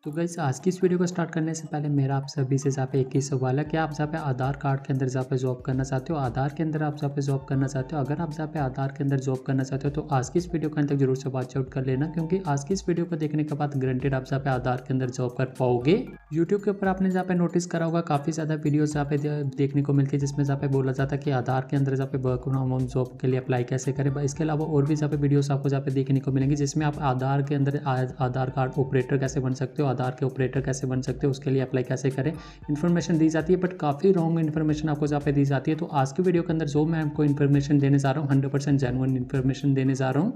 तो गाइस आज की इस वीडियो को स्टार्ट करने से पहले मेरा आप सभी से जहाँ पे एक ही सवाल है कि आप जहाँ पे आधार कार्ड के अंदर जहाँ पे जॉब करना चाहते हो, आधार के अंदर आप जहाँ पे जॉब करना चाहते हो, अगर आप जहाँ पे आधार के अंदर जॉब करना चाहते हो तो आज की इस वीडियो के अंदर जरूर से वॉच आउट कर लेना, क्योंकि आज की इस वीडियो को देखने के बाद गारंटेड आप जहाँ पे आधार के अंदर जॉब कर पाओगे। यूट्यूब के ऊपर आपने जहाँ पे नोटिस करा होगा काफ़ी ज़्यादा वीडियोस जहाँ पे देखने को मिलती है जिसमें जहाँ पे बोला जाता है कि आधार के अंदर जहाँ पे वर्क फ्रॉम होम जॉब के लिए अप्लाई कैसे करें। इसके अलावा और भी जहाँ पे वीडियोस आपको जहाँ पे देखने को मिलेंगी जिसमें आप आधार के अंदर आधार कार्ड ऑपरेटर कैसे बन सकते हो, आधार के ऑपरेटर कैसे बन सकते हो, उसके लिए अप्लाई कैसे करें, इन्फॉर्मेशन दी जाती है। बट काफ़ी रॉन्ग इन्फॉर्मेशन आपको जहाँ पे दी जाती है। तो आज की वीडियो के अंदर जो मैं आपको इन्फॉर्मेशन देने जा रहा हूँ 100% जेन्युइन इन्फॉर्मेशन देने जा रहा हूँ।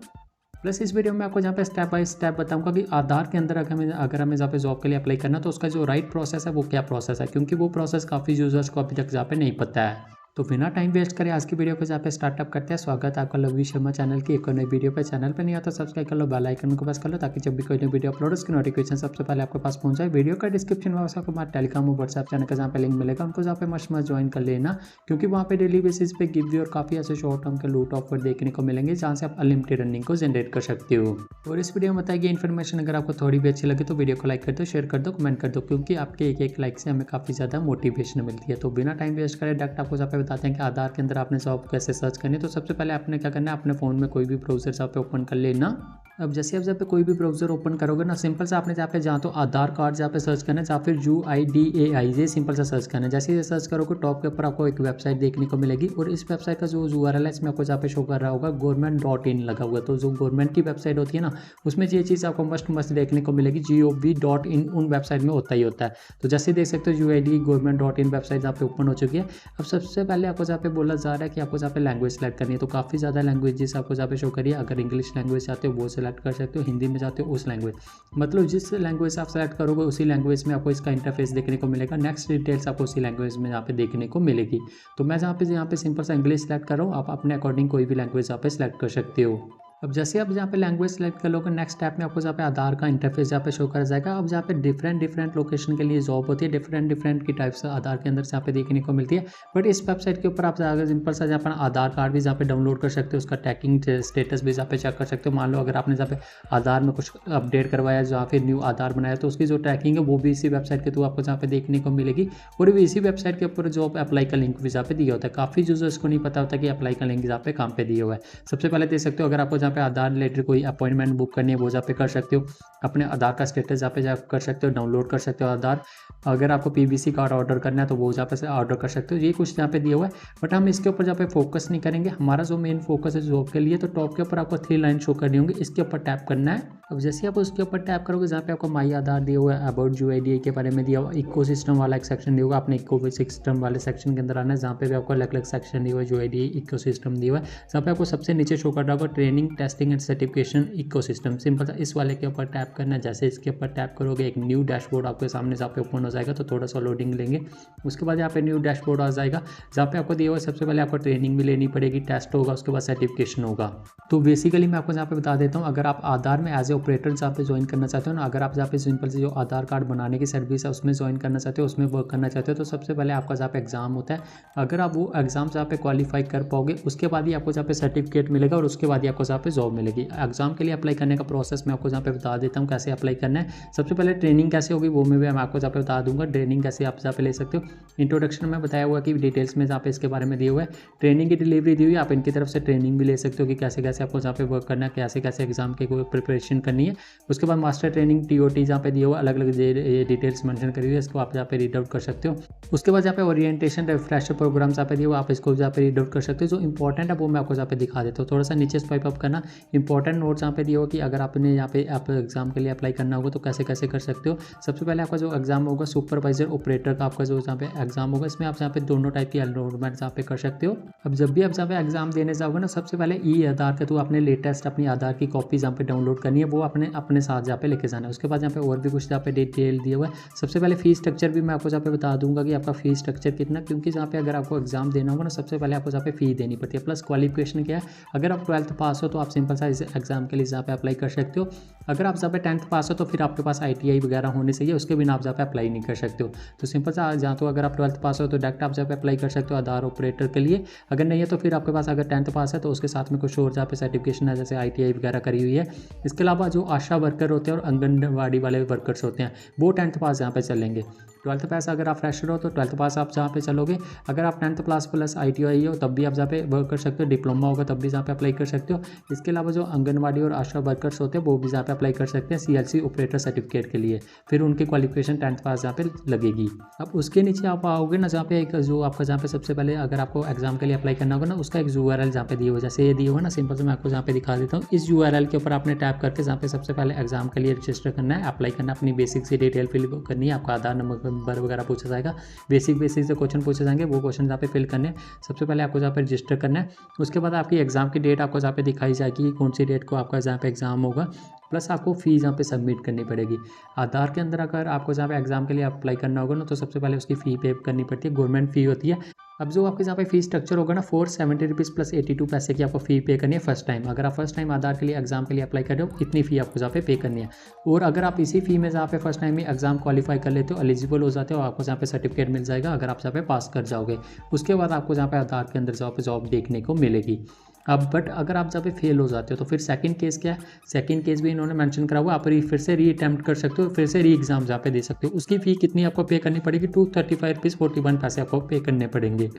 प्लस इस वीडियो में आपको जहाँ पे स्टेप बाय स्टेप बताऊंगा कि आधार के अंदर अगर हमें जहाँ पे जॉब के लिए अप्लाई करना तो उसका जो राइट प्रोसेस है वो क्या प्रोसेस है, क्योंकि वो प्रोसेस काफ़ी यूजर्स को अभी तक जहाँ पे नहीं पता है। तो बिना टाइम वेस्ट करें आज की वीडियो को जहाँ पे स्टार्टअप करते हैं। स्वागत है आपका लवी शर्मा चैनल की एक और नई वीडियो पे। चैनल पे नहीं आता सब्सक्राइब कर लो, बेल आइकन को प्रेस कर लो ताकि जब भी कोई नई वीडियो अपलोड उसकी नोटिफिकेशन सबसे पहले आपके पास पहुंच जाए। वीडियो का डिस्क्रिप्शन में आपको हमारे टेलीग्राम और व्हाट्सएप चैनल का जहाँ पे लिंक मिलेगा उनको जहाँ पे मस्ट ज्वाइन कर लेना, क्योंकि वहाँ पे डेली बेसिस पे गिव और काफ़ी ऐसे शॉर्ट टर्म के लूट ऑफर देखने को मिलेंगे जहाँ से आप अनलिमिटेड अर्निंग को जनरेट कर सकते हो। और इस वीडियो में बताई गई इन्फॉर्मेशन अगर आपको थोड़ी भी अच्छी लगे तो वीडियो को लाइक कर दो, शेयर कर दो, कमेंट कर दो, क्योंकि आपके एक लाइक से हमें काफ़ी ज़्यादा मोटिवेशन मिलती है। तो बिना टाइम वेस्ट करें डायरेक्ट आपको जहाँ पे बताते हैं कि आधार के अंदर आपने जॉब कैसे सर्च करनी है। तो सबसे पहले आपने क्या करना है, अपने फ़ोन में कोई भी ब्राउजर जहाँ पे ओपन कर लेना। अब जैसे आप जहाँ पे कोई भी ब्राउजर ओपन करोगे ना, सिंपल से आपने जहाँ तो आधार कार्ड जहाँ पे सर्च करना है, जहाँ फिर UIDAI ये सिंपल सा सर्च करना है। जैसे ये सर्च करोगे टॉप के ऊपर आपको एक वेबसाइट देखने को मिलेगी और इस वेबसाइट का जो URL है इसमें आपको जहाँ पे शो कर रहा होगा government.in लगा हुआ। तो जो गवर्नमेंट की वेबसाइट होती है ना उसमें ये चीज़ आपको मस्त देखने को मिलेगी। gov.in उन वेबसाइट में होता ही होता है। तो जैसे देख सकते हो UID government.in वेबसाइट जहाँ पे ओपन हो चुकी है। अब सबसे पहले आपको जहाँ पे बोला जा रहा है कि आपको जहाँ पे लैंग्वेज सेलेक्ट करनी है। तो काफ़ी ज़्यादा लैंग्वेजेस आपको जहाँ पे शो करिए। अगर इंग्लिश लैंग्वेज चाहते हो वो सेलेक्ट कर सकते हो, हिंदी में चाहते हो उस लैंग्वेज, मतलब जिस लैंग्वेज आप सेलेक्ट करोगे उसी लैंग्वेज में आपको इसका इंटरफेस देखने को मिलेगा। नेक्स्ट डिटेल्स आपको उसी लैंग्वेज में यहाँ पे देखने को मिलेगी। तो मैं यहाँ पे सिंपल सा इंग्लिश सेलेक्ट कर रहा हूँ, आप अपने अकॉर्डिंग कोई भी लैंग्वेज यहाँ पे सेलेक्ट कर सकते हो। अब जैसे आप जहाँ पे लैंग्वेज सेलेक्ट कर लोगे नेक्स्ट स्टेप में आपको जहाँ पे आधार का इंटरफेस जहाँ पे शो कर जाएगा। अब जहाँ पे डिफरेंट लोकेशन के लिए जॉब होती है, डिफरेंट की टाइप्स आधार के अंदर जहाँ पे देखने को मिलती है। बट इस वेबसाइट के ऊपर आप अगर सिंपल सा जहाँ पर आधार कार्ड भी जहाँ पे डाउनलोड कर सकते हो, उसका ट्रैकिंग स्टेटस भी जहाँ पे चेक कर सकते हो। मान लो अगर आपने जहाँ पे आधार में कुछ अपडेट करवाया, जहाँ फिर न्यू आधार बनाया, तो उसकी जो ट्रैकिंग है वो भी इसी वेबसाइट के थ्रू आपको जहाँ पे देखने को मिलेगी। और इसी वेबसाइट के ऊपर जॉब अप्लाई का लिंक भी जहाँ पे दिया होता है। काफ़ी यूजर्स को नहीं पता होता कि अप्लाई का लिंक जहाँ पे काम पे दिया हुआ है। सबसे पहले देख सकते हो अगर आपको जहाँ पे आधार रिलेटेड कोई अपॉइंटमेंट बुक करनी है वो जहाँ पे कर सकते हो। अपने आधार का स्टेटस जहाँ पे कर सकते हो, डाउनलोड कर सकते हो आधार। अगर आपको PVC कार्ड ऑर्डर करना है तो वो जहाँ पे से ऑर्डर कर सकते हो। ये कुछ जहाँ पे दिया हुआ है, बट हम इसके ऊपर जहाँ पे फोकस नहीं करेंगे। हमारा जो मेन फोकस है जॉब के लिए, तो टॉप के ऊपर आपको 3 लाइन शो करनी होंगी, इसके ऊपर टैप करना है। अब जैसे आप उसके ऊपर टैप करोगे जहाँ पे आपको माई आधार दिया हुआ है, अबाउट UIDAI के बारे में दिया हुआ, इकोसिस्टम वाला एक सेक्शन दिया होगा, आपने इकोसिस्टम वाले सेक्शन के अंदर आना है जहाँ पे भी आपको अलग अलग सेक्शन दिया हुआ है। UIDAI इकोसिस्टम दिया हुआ है, जहाँ पे आपको सबसे नीचे शो कर रहा होगा training testing and certification ecosystem. Simple सा इस वाले के ऊपर टैप करना है। जैसे इसके ऊपर टैप करोगे एक न्यू डैशबोर्ड आपके सामने जहाँ पे ओपन हो जाएगा। तो थोड़ा सा लोडिंग लेंगे, उसके बाद यहाँ पे न्यू डैशबोर्ड आ जाएगा जहाँ पे आपको दिया हुआ सबसे पहले आपको ट्रेनिंग भी लेनी पड़ेगी, टेस्ट होगा, उसके बाद सर्टिफिकेशन होगा। तो बेसिकली मैं आपको यहाँ पे बता देता हूँ, अगर आप आधार में एज ए ऑपरेटर जहाँ पे ज्वाइन करना चाहते हो ना, अगर आप जहाँ पे सिंपल से जो आधार कार्ड बनाने की सर्विस है उसमें ज्वाइन करना चाहते हो, उसमें वर्क करना चाहते हो, तो सबसे पहले आपका जहाँ पे एग्जाम होता है, अगर आप वो एग्जाम जहाँ पे क्वालिफाई कर पाओगे उसके बाद ही आपको जहाँ पे सर्टिफिकेट मिलेगा और उसके बाद ही आपको जहाँ पे जॉब मिलेगी। एग्जाम के लिए अप्लाई करने का प्रोसेस मैं आपको जहाँ पे बता देता हूँ कैसे अप्लाई करना है। सबसे पहले ट्रेनिंग कैसे होगी वो मैं आपको जहाँ पे बता दूंगा, ट्रेनिंग कैसे आप जहाँ पे ले सकते हो। इंट्रोडक्शन में बताया हुआ कि डिटेल्स में जहाँ पे इसके बारे में दिया हुआ है। ट्रेनिंग की डिलीवरी दी हुई है, आप इनकी तरफ से ट्रेनिंग भी ले सकते हो कि कैसे कैसे आपको जहाँ पे वर्क करना है, कैसे कैसे एग्जाम की कोई प्रिपरेशन करनी है। उसके बाद मास्टर ट्रेनिंग TOT जहाँ पे दिया हुआ अलग अलग डिटेल्स मेंशन करी हुई है, इसको आप जहाँ पे रीड आउट कर सकते हो। उसके बाद जहाँ पे ओरिएंटेशन रिफ्रेशर प्रोग्राम जहाँ पे दिया हुआ आप इसको जहाँ पे रीड आउट कर सकते हो। जो इंपॉर्टेंट है वो मैं आपको जहाँ पे दिखा देता हूँ। थोड़ा सा नीचे स्वाइप अप करना, इंपॉर्टेंट नोट जहाँ पे दिया हुआ कि अगर आपने यहाँ पे आप एग्जाम के लिए अप्लाई करना होगा तो कैसे कैसे कर सकते हो। सबसे पहले आपका जो एग्जाम होगा सुपरवाइजर ऑपरेटर का आपका जो जहाँ पे एग्जाम होगा, इसमें आप जहाँ पे दोनों टाइप की एनरोलमेंट जहाँ पे कर सकते हो। अब जब भी आप जहाँ पे एग्जाम देने जाओगे ना, सबसे पहले आधार के थ्रू अपने लेटेस्ट अपनी आधार की कॉपी जहाँ पे डाउनलोड करनी है वो अपने साथ जहाँ पे लेके जाना है। उसके बाद यहाँ पे और भी कुछ जहाँ पे डिटेल दिया हुआ है। सबसे पहले फीस स्ट्रक्चर भी मैं आपको जहाँ पे बता दूंगा कि आपका फीस स्ट्रक्चर कितना, क्योंकि जहाँ पे अगर आपको एग्जाम देना होगा ना सबसे पहले आपको जहाँ पे फी देनी पड़ती है। प्लस क्वालिफिकेशन क्या है, अगर आप 12th पास हो तो आप सिंपल सा इस एग्जाम के लिए जहाँ पे अप्लाई कर सकते हो। अगर आप जहाँ पे 10th पास हो तो फिर आपके पास ITI वगैरह होनी चाहिए, उसके बिना आप जहाँ पे अप्लाई नहीं कर सकते हो। तो सिंपल सा जहाँ तो अगर आप 12th पास हो तो डायरेक्ट आप जहाँ पे अप्लाई कर सकते हो आधार ऑपरेटर के लिए। अगर नहीं है तो फिर आपके पास अगर 10th पास है तो उसके साथ में कुछ और जहाँ पे सर्टिफिकेशन है, जैसे ITI वगैरह करी हुई है। इसके अलावा जो आशा वर्कर होते हैं और आंगनबाड़ी वाले वर्कर्स होते हैं वो 10th पास यहाँ पे चलेंगे। 12th पास अगर आप फ्रेशर हो तो 12th पास आप जहाँ पे चलोगे। अगर आप 10th पास प्लस ITI हो तब भी आप जहाँ पे वर्क कर सकते हो, डिप्लोमा होगा तब भी जहाँ पे अप्लाई कर सकते हो। इसके अलावा जो आंगनबाड़ी और आशा वर्कर्स होते हैं वो भी जहाँ पे अप्लाई कर सकते हैं CLC ऑपरेटर सर्टिफिकेट के लिए। फिर उनकी क्वालिफिकेशन 10th पास जहाँ पे लगेगी। अब उसके नीचे आप आओगे ना, जहाँ पे एक जो आपका जहाँ पे सबसे पहले अगर आपको एग्जाम के लिए अप्लाई करना होगा ना, उसका एक URL जहाँ पे दिया हुआ, जैसे ये दिया हुआ ना, सिंपल से मैं आपको जहाँ पे दिखा देता हूँ। इस URL के ऊपर आपने टैप करके जहाँ पे सबसे पहले एग्जाम के लिए रजिस्टर करना है, अप्लाई करना है, अपनी बेसिक सी डिटेल फिल करनी है, आपका आधार नंबर वगैरह पूछा जाएगा, बेसिक से क्वेश्चन पूछे जाएंगे, वो क्वेश्चन जहाँ पे फिल करने हैं। सबसे पहले आपको जहाँ पे रजिस्टर करना है। उसके बाद आपकी एग्जाम की डेट आपको जहाँ पे दिखाई जाएगी, कौन सी डेट को आपका जहाँ पे एग्जाम होगा, प्लस आपको फ़ीस यहाँ पे सबमिट करनी पड़ेगी। आधार के अंदर अगर आपको जहाँ पे एग्जाम के लिए अप्लाई करना होगा ना, तो सबसे पहले उसकी फ़ी पे करनी पड़ती है, गवर्नमेंट फ़ी होती है। अब जो आपके जहाँ पे फीस स्ट्रक्चर होगा ना, 470 रुपीज़ प्लस 82 पैसे की आपको फ़ी पे करनी है फर्स्ट टाइम। अगर आप फर्स्ट टाइम आधार के लिए एग्जाम के लिए अप्लाई कर रहे हो, इतनी फ़ी आपको जहाँ पे करनी है। और अगर आप इसी फ़ी में जहाँ पे फर्स्ट टाइम में एग्जाम क्वालिफाई कर लेते हो, एलिजिबल हो जाते हो, आपको जहाँ पे सर्टिफिकेट मिल जाएगा अगर आप जहाँ पे पास कर जाओगे। उसके बाद आपको जहाँ पे आधार के अंदर जहाँ पे जॉब देखने को मिलेगी। अब बट अगर आप जहाँ पे फेल हो जाते हो तो फिर सेकंड केस क्या है, सेकंड केस भी इन्होंने मेंशन करा हुआ, आप फिर से री अटैम्प्ट कर सकते हो, फिर से री एग्जाम जहाँ पे दे सकते हो। उसकी फ़ी कितनी आपको पे करनी पड़ेगी, 235 रुपीज़ 41 पैसे आपको पे करने पड़ेंगे।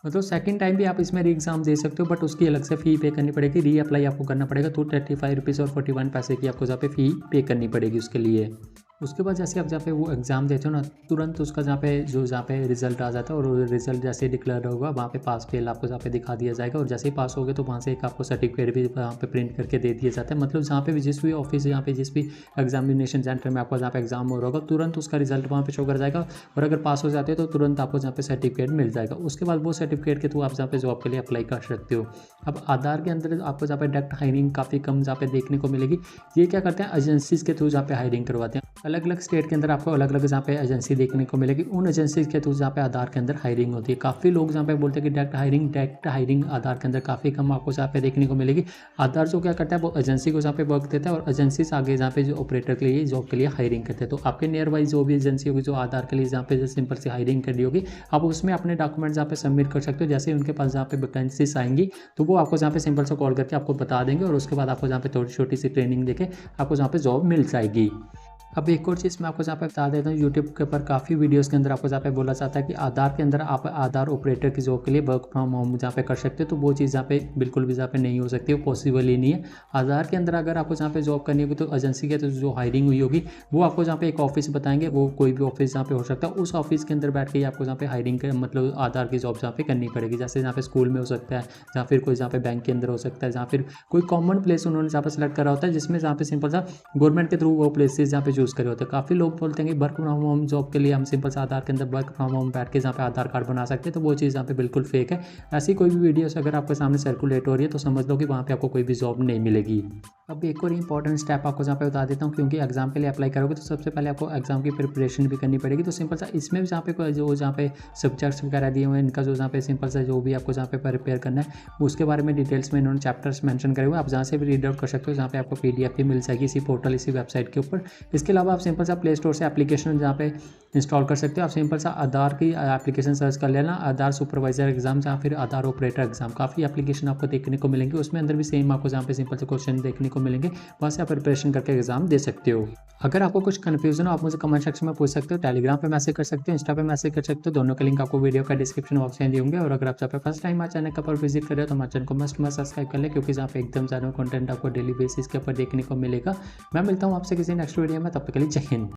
मतलब सेकंड टाइम भी आप इसमें री एग्जाम दे सकते हो, बट उसकी अलग से फ़ी पे करनी पड़ेगी, री अप्लाई आपको करना पड़ेगा, 235 रुपीज़ और 41 पैसे की आपको जहाँ पे फ़ी पे करनी पड़ेगी उसके लिए। उसके बाद जैसे आप जहाँ पे वो एग्ज़ाम देते हो ना, तुरंत उसका जहाँ पे रिजल्ट आ जाता है, और रिजल्ट जैसे डिक्लेयर होगा वहाँ पे पास फेल आपको जहाँ पे दिखा दिया जाएगा। और जैसे ही पास हो गए तो वहाँ से एक आपको सर्टिफिकेट भी वहाँ पे प्रिंट करके दे दिया जाता है। मतलब जहाँ पे भी जिस भी ऑफिस, यहाँ पे जिस भी एग्जामिनेशन सेंटर में आपको जहाँ पे एग्जाम हो रहा होगा, तुरंत उसका रिजल्ट वहाँ पे शो कर जाएगा। और अगर पास हो जाते हो तो तुरंत आपको जहाँ पे सर्टिफिकेट मिल जाएगा। उसके बाद वो सर्टिफिकेट के थ्रू आप जहाँ पे जॉब के लिए अप्लाई कर सकते हो। अब आधार के अंदर आपको जहाँ पे डायरेक्ट हायरिंग काफ़ी कम जहाँ पे देखने को मिलेगी। ये क्या करते हैं, एजेंसीज़ के थ्रू जहाँ पे हायरिंग करवाते हैं। अलग अलग स्टेट के अंदर आपको अलग अलग जहाँ पे एजेंसी देखने को मिलेगी, उन एजेंसी के थ्रू जहाँ पे आधार के अंदर हायरिंग होती है। काफ़ी लोग जहाँ पे बोलते हैं कि डायरेक्ट हायरिंग आधार के अंदर काफ़ी कम आपको जहाँ पे देखने को मिलेगी। आधार जो क्या करता है, वो एजेंसी को जहाँ पे वर्क देता है, और एजेंसी से आगे जहाँ पे जो ऑपरेटर के लिए जॉब के लिए हायरिंग करते हैं। तो आपके नियर बाई जो भी एजेंसी होगी जो आधार के लिए जहाँ पे सिंपल सी हायरिंग करनी होगी, आप उसमें अपने डॉक्यूमेंट जहाँ पे सबमिट कर सकते हो। जैसे उनके पास जहाँ पे वैकेंसीज आएंगी तो वो आपको जहाँ पे सिंपल से कॉल करके आपको बता देंगे, और उसके बाद आपको जहाँ पे थोड़ी छोटी सी ट्रेनिंग देके आपको जहाँ पे जॉब मिल जाएगी। अब एक और चीज़ मैं आपको जहाँ पे बता देता हूँ, यूट्यूब के ऊपर काफ़ी वीडियोस के अंदर आपको जहाँ पे बोला जाता है कि आधार के अंदर आप आधार ऑपरेटर की जॉब के लिए वर्क फ्रॉम होम जहाँ पे कर सकते हो, तो वो चीज़ जहाँ पे बिल्कुल भी जहाँ पे नहीं हो सकती, वो पॉसिबल ही नहीं है। आधार के अंदर अगर आपको जहाँ पे जॉब करनी होगी तो एजेंसी के तो जो हायरिंग हुई होगी वो आपको जहाँ पे एक ऑफिस बताएंगे, वो कोई भी ऑफिस जहाँ पे हो सकता है, उस ऑफिस के अंदर बैठ के आपको जहाँ पे हायरिंग मतलब आधार की जॉब जहाँ पे करनी पड़ेगी। जैसे जहाँ पे स्कूल में हो सकता है, जहाँ फिर कोई जहाँ पे बैंक के अंदर हो सकता है, जहाँ फिर कोई कॉमन प्लेस उन्होंने जहाँ पे सेलेक्ट करा होता है, जिसमें जहाँ पे सिंपल सा गवर्नमेंट के थ्रू वो प्लेसेस जहाँ पे चूज़ करे होते हैं। काफ़ी लोग बोलते हैं कि वर्क फ्रॉम होम जॉब के लिए हम सिंपल से आधार के अंदर वर्क फ्रॉम होम बैठ के जहाँ पे आधार कार्ड बना सकते हैं, तो वो चीज़ यहाँ पे बिल्कुल फेक है। ऐसी कोई भी वीडियोस अगर आपके सामने सर्कुलेट हो रही है तो समझ लो कि वहाँ पे आपको कोई भी जॉब नहीं मिलेगी। अब एक और इंपॉर्टेंट स्टेप आपको जहाँ पे बता देता हूँ, क्योंकि एग्जाम के लिए अप्लाई करोगे तो सबसे पहले आपको एग्जाम की प्रिपरेशन भी करनी पड़ेगी। तो सिंपल सा इसमें भी जहाँ पे जहाँ पे सब्जेक्ट्स वगैरह दिए हुए हैं, इनका जो जहाँ पे सिंपल सा जो भी आपको जहाँ पे प्रिपेयर करना है उसके बारे में डिटेल्स में इन्होंने चैप्टर्स मेंशन करे हुए हैं। आप जहाँ से भी रीड आउट कर सकते हो, जहाँ पे आपको PDF भी मिल जाएगी इसी पोर्टल, इसी वेबसाइट के ऊपर। इसके अलावा आप सिंपल सा प्ले स्टोर से एप्लीकेशन जहाँ पे इंस्टॉल कर सकते हो। आप सिंपल सा आधार की एप्लीकेशन सर्च कर लेना, आधार सुपरवाइजर एग्जाम या फिर आधार ऑपरेटर एग्जाम, काफ़ी एप्लीकेशन आपको देखने को मिलेंगे। उसमें अंदर भी सेम आपको जहाँ पे सिंपल से क्वेश्चन देखने को मिलेंगे, वहाँ से आप प्रिपरेशन करके एग्जाम दे सकते हो। अगर आपको कुछ कन्फ्यूजन हो आप मुझे कमेंट सेक्शन में पूछ सकते हो, टेलीग्राम पे मैसेज कर सकते हो, इंस्टा पे मैसेज कर सकते हो, दोनों के लिंक आपको वीडियो का डिस्क्रिप्शन बॉक्स में दिए होंगे। और अगर आप जहाँ पे फर्स्ट टाइम हमारे चैनल पर विजिट कर रहे हो तो हमारे चैनल को मस्ट सब्सक्राइब कर ले, क्योंकि जहाँ पे एकदम ज़्यादा कंटेंट आपको डेली बेसिस के ऊपर देखने को मिलेगा। मैं मिलता हूँ आपसे किसी नेक्स्ट वीडियो में, तब तक के लिए जय हिंद।